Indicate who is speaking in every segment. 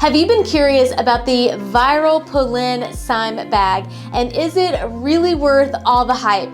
Speaker 1: Have you been curious about the viral Polène Cyme bag, and is it really worth all the hype?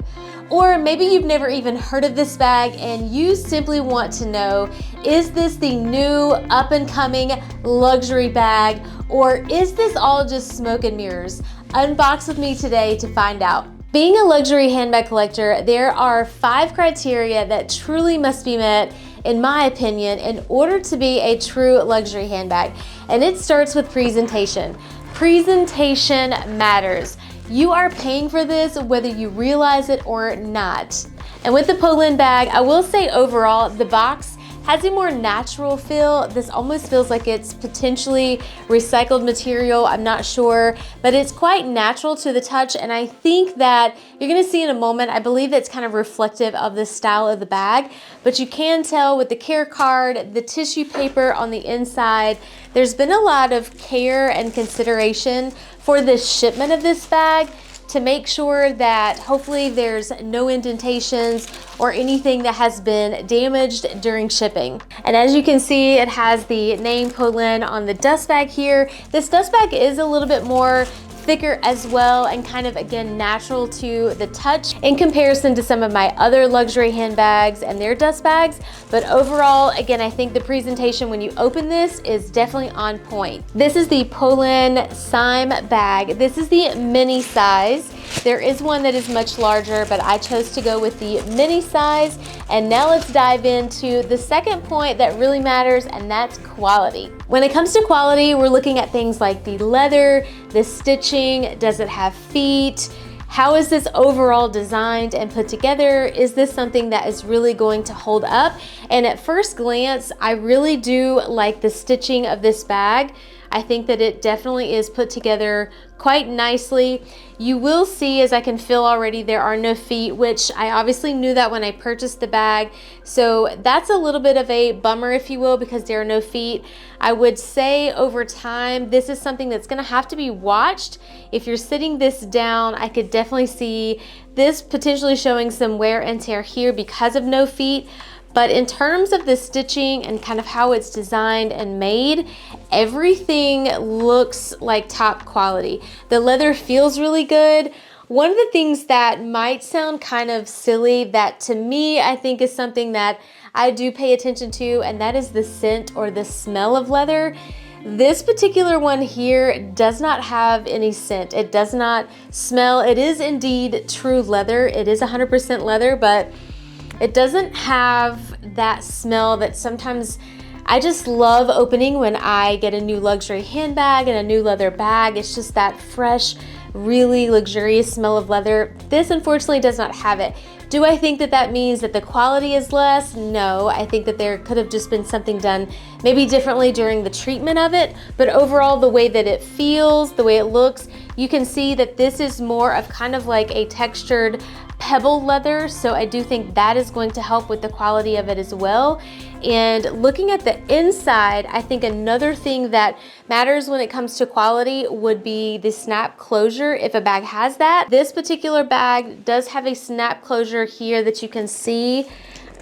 Speaker 1: Or maybe you've never even heard of this bag and you simply want to know, is this the new up-and-coming luxury bag, or is this all just smoke and mirrors? Unbox with me today to find out. Being a luxury handbag collector, there are 5 criteria that truly must be met, in my opinion, in order to be a true luxury handbag. And it starts with presentation. Presentation matters. You are paying for this whether you realize it or not. And with the Polene bag, I will say overall, the box has a more natural feel. This almost feels like it's potentially recycled material, I'm not sure, but it's quite natural to the touch, and I think that you're gonna see in a moment, I believe it's kind of reflective of the style of the bag, but you can tell with the care card, the tissue paper on the inside, there's been a lot of care and consideration for the shipment of this bag to make sure that hopefully there's no indentations or anything that has been damaged during shipping. And as you can see, it has the name Polene on the dust bag here. This dust bag is a little bit more thicker as well, and kind of, again, natural to the touch in comparison to some of my other luxury handbags and their dust bags. But overall, again, I think the presentation when you open this is definitely on point. This is the Polene Cyme bag. This is the mini size. There is one that is much larger, but I chose to go with the mini size. And now let's dive into the second point that really matters, and that's quality. When it comes to quality, we're looking at things like the leather, the stitching, does it have feet? How is this overall designed and put together? Is this something that is really going to hold up? And at first glance, I really do like the stitching of this bag. I think that it definitely is put together quite nicely. You will see, as I can feel already, there are no feet, which I obviously knew that when I purchased the bag. So that's a little bit of a bummer, if you will, because there are no feet. I would say over time, this is something that's gonna have to be watched. If you're sitting this down, I could definitely see this potentially showing some wear and tear here because of no feet. But in terms of the stitching and kind of how it's designed and made, everything looks like top quality. The leather feels really good. One of the things that might sound kind of silly, that to me I think is something that I do pay attention to, and that is the scent or the smell of leather. This particular one here does not have any scent. It does not smell. It is indeed true leather. It is 100% leather, but it doesn't have that smell that sometimes I just love opening when I get a new luxury handbag and a new leather bag. It's just that fresh, really luxurious smell of leather. This unfortunately does not have it. Do I think that that means that the quality is less? No, I think that there could have just been something done maybe differently during the treatment of it, but overall the way that it feels, the way it looks, you can see that this is more of kind of like a textured pebble leather, so I do think that is going to help with the quality of it as well. And looking at the inside, I think another thing that matters when it comes to quality would be the snap closure, if a bag has that. This particular bag does have a snap closure here that you can see.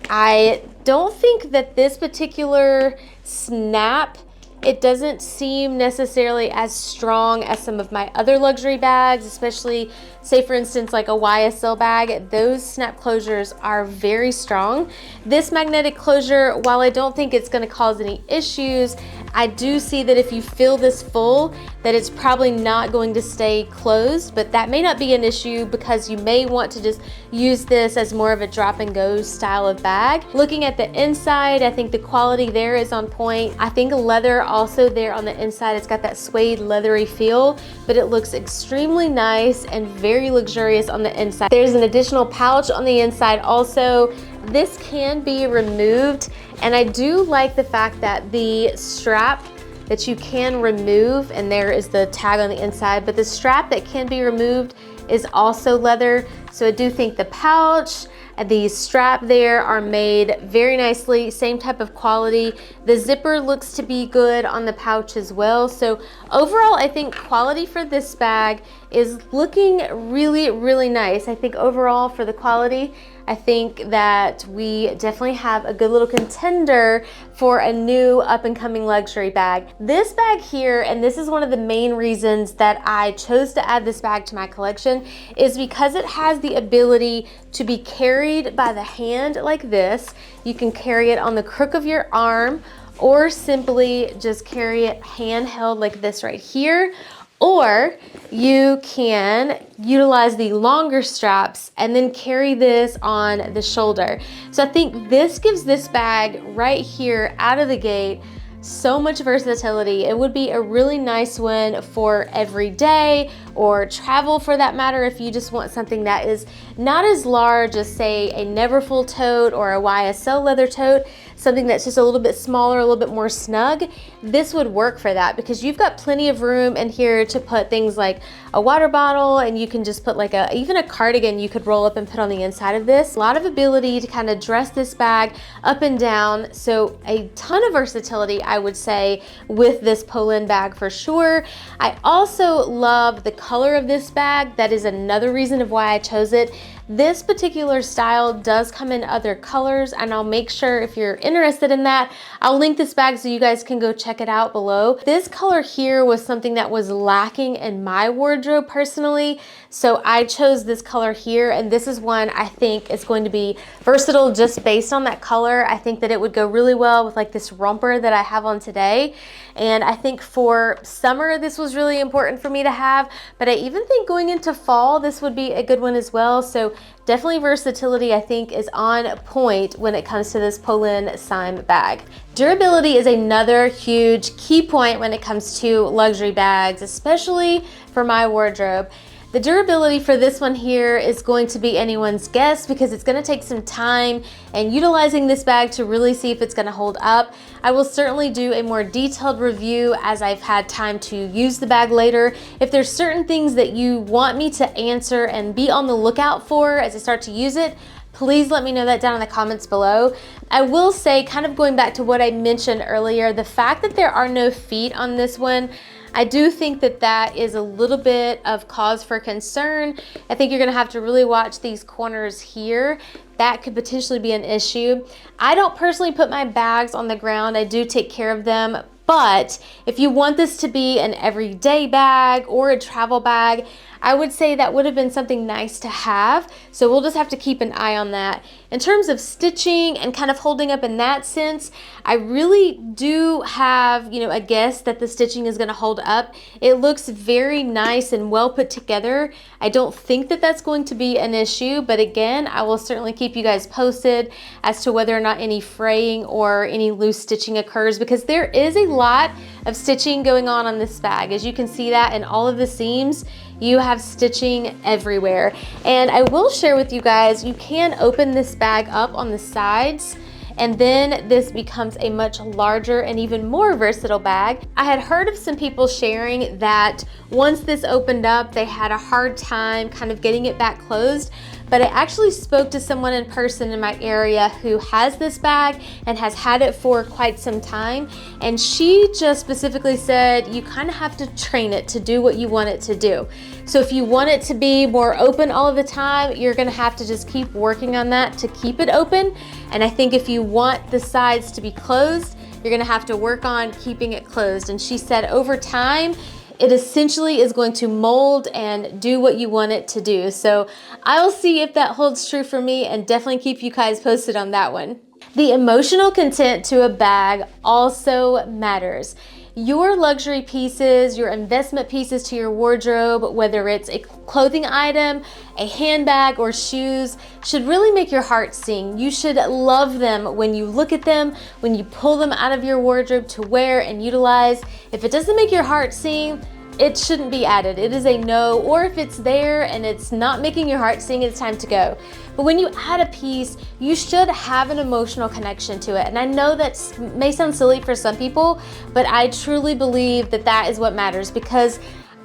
Speaker 1: I don't think that this particular snap, it doesn't seem necessarily as strong as some of my other luxury bags, especially say for instance like a YSL bag. Those snap closures are very strong. This magnetic closure, while I don't think it's going to cause any issues, I do see that if you fill this full, that it's probably not going to stay closed, but that may not be an issue because you may want to just use this as more of a drop and go style of bag. Looking at the inside, I think the quality there is on point. I think leather also there on the inside, it's got that suede leathery feel, but it looks extremely nice and very luxurious on the inside. There's an additional pouch on the inside also. This can be removed, and I do like the fact that the strap that you can remove, and there is the tag on the inside, but the strap that can be removed is also leather. So I do think the pouch and the strap there are made very nicely, same type of quality. The zipper looks to be good on the pouch as well. So overall, I think quality for this bag is looking really, really nice. I think overall for the quality, I think that we definitely have a good little contender for a new up and coming luxury bag. This bag here, and this is one of the main reasons that I chose to add this bag to my collection, is because it has the ability to be carried by the hand like this. You can carry it on the crook of your arm, or simply just carry it handheld like this right here. Or you can utilize the longer straps and then carry this on the shoulder. So I think this gives this bag right here out of the gate so much versatility. It would be a really nice one for every day or travel, for that matter, if you just want something that is not as large as, say, a Neverfull tote or a YSL leather tote, something that's just a little bit smaller, a little bit more snug. This would work for that because you've got plenty of room in here to put things like a water bottle, and you can just put like even a cardigan you could roll up and put on the inside of this. A lot of ability to kind of dress this bag up and down. So a ton of versatility, I would say, with this Polene bag for sure. I also love the color of this bag. That is another reason of why I chose it. This particular style does come in other colors, and I'll make sure, if you're interested in that, I'll link this bag so you guys can go check it out below. This color here was something that was lacking in my wardrobe personally, so I chose this color here, and this is one I think is going to be versatile just based on that color. I think that it would go really well with like this romper that I have on today, and I think for summer this was really important for me to have, but I even think going into fall this would be a good one as well. So definitely versatility, I think, is on point when it comes to this Polène Cyme bag. Durability is another huge key point when it comes to luxury bags, especially for my wardrobe. The durability for this one here is going to be anyone's guess because it's going to take some time and utilizing this bag to really see if it's going to hold up. I will certainly do a more detailed review as I've had time to use the bag later. If there's certain things that you want me to answer and be on the lookout for as I start to use it, please let me know that down in the comments below. I will say, kind of going back to what I mentioned earlier, the fact that there are no feet on this one, I do think that that is a little bit of cause for concern. I think you're gonna have to really watch these corners here. That could potentially be an issue. I don't personally put my bags on the ground. I do take care of them. But if you want this to be an everyday bag or a travel bag, I would say that would have been something nice to have. So we'll just have to keep an eye on that. In terms of stitching and kind of holding up in that sense, I really do have, a guess that the stitching is going to hold up. It looks very nice and well put together. I don't think that that's going to be an issue, but again, I will certainly keep you guys posted as to whether or not any fraying or any loose stitching occurs, because there is a lot of stitching going on this bag. As you can see that in all of the seams, you have stitching everywhere. And I will share with you guys, you can open this bag up on the sides, and then this becomes a much larger and even more versatile bag. I had heard of some people sharing that once this opened up, they had a hard time kind of getting it back closed. But I actually spoke to someone in person in my area who has this bag and has had it for quite some time. And she just specifically said, you kind of have to train it to do what you want it to do. So if you want it to be more open all of the time, you're gonna have to just keep working on that to keep it open. And I think if you want the sides to be closed, you're gonna have to work on keeping it closed. And she said over time, it essentially is going to mold and do what you want it to do. So I'll see if that holds true for me and definitely keep you guys posted on that one. The emotional content to a bag also matters. Your luxury pieces, your investment pieces to your wardrobe, whether it's a clothing item, a handbag, or shoes, should really make your heart sing. You should love them when you look at them, when you pull them out of your wardrobe to wear and utilize. If it doesn't make your heart sing, it shouldn't be added. It is a no. Or if it's there and it's not making your heart sing, it's time to go. But when you add a piece, you should have an emotional connection to it. And I know that may sound silly for some people, but I truly believe that that is what matters, because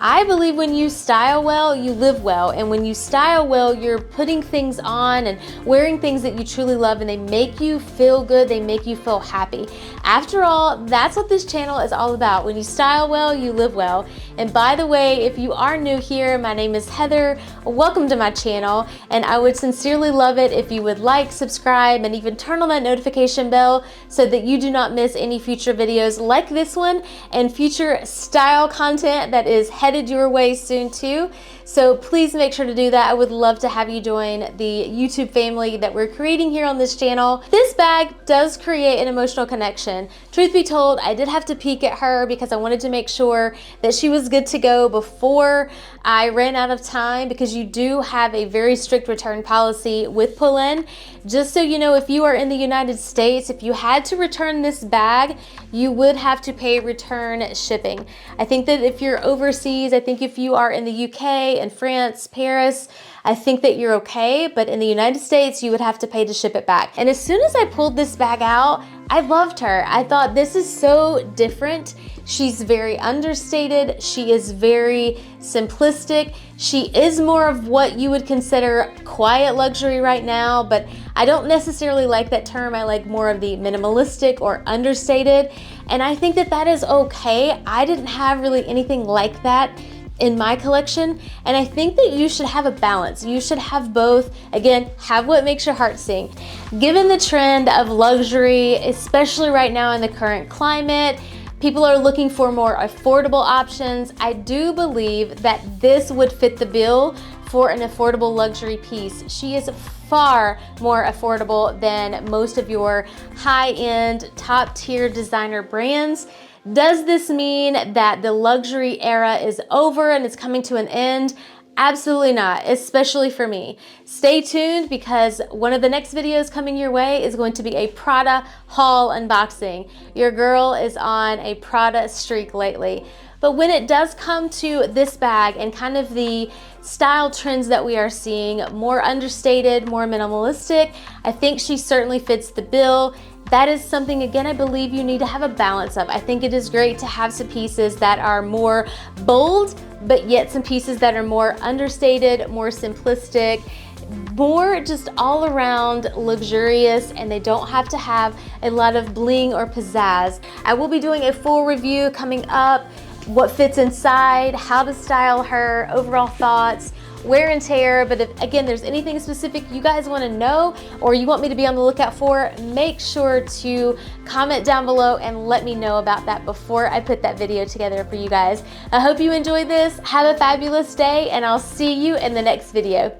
Speaker 1: I believe when you style well, you live well. And when you style well, you're putting things on and wearing things that you truly love, and they make you feel good, they make you feel happy. After all, that's what this channel is all about. When you style well, you live well. And by the way, if you are new here, my name is Heather. Welcome to my channel, and I would sincerely love it if you would like, subscribe, and even turn on that notification bell so that you do not miss any future videos like this one and future style content that is headed your way soon too. So please make sure to do that. I would love to have you join the YouTube family that we're creating here on this channel. This bag does create an emotional connection. Truth be told, I did have to peek at her because I wanted to make sure that she was good to go before I ran out of time, because you do have a very strict return policy with Polene. Just so you know, if you are in the United States, if you had to return this bag, you would have to pay return shipping. I think that if you're overseas, I think if you are in the UK and France, Paris, I think that you're okay, but in the United States, you would have to pay to ship it back. And as soon as I pulled this bag out, I loved her. I thought, this is so different. She's very understated. She is very simplistic. She is more of what you would consider quiet luxury right now, but I don't necessarily like that term. I like more of the minimalistic or understated. And I think that that is okay. I didn't have really anything like that in my collection, and I think that you should have a balance. You should have both. Again, have what makes your heart sing. Given the trend of luxury, especially right now in the current climate, people are looking for more affordable options. I do believe that this would fit the bill for an affordable luxury piece. She is far more affordable than most of your high-end, top-tier designer brands. Does this mean that the luxury era is over and it's coming to an end? Absolutely not, especially for me. Stay tuned, because one of the next videos coming your way is going to be a Prada haul unboxing. Your girl is on a Prada streak lately. But when it does come to this bag and kind of the style trends that we are seeing, more understated, more minimalistic, I think she certainly fits the bill. That is something, again, I believe you need to have a balance of. I think it is great to have some pieces that are more bold, but yet some pieces that are more understated, more simplistic, more just all around luxurious, and they don't have to have a lot of bling or pizzazz. I will be doing a full review coming up, what fits inside, how to style her, overall thoughts, wear and tear. But if, again, there's anything specific you guys want to know or you want me to be on the lookout for, make sure to comment down below and let me know about that before I put that video together for you guys. I hope you enjoyed this. Have a fabulous day, and I'll see you in the next video.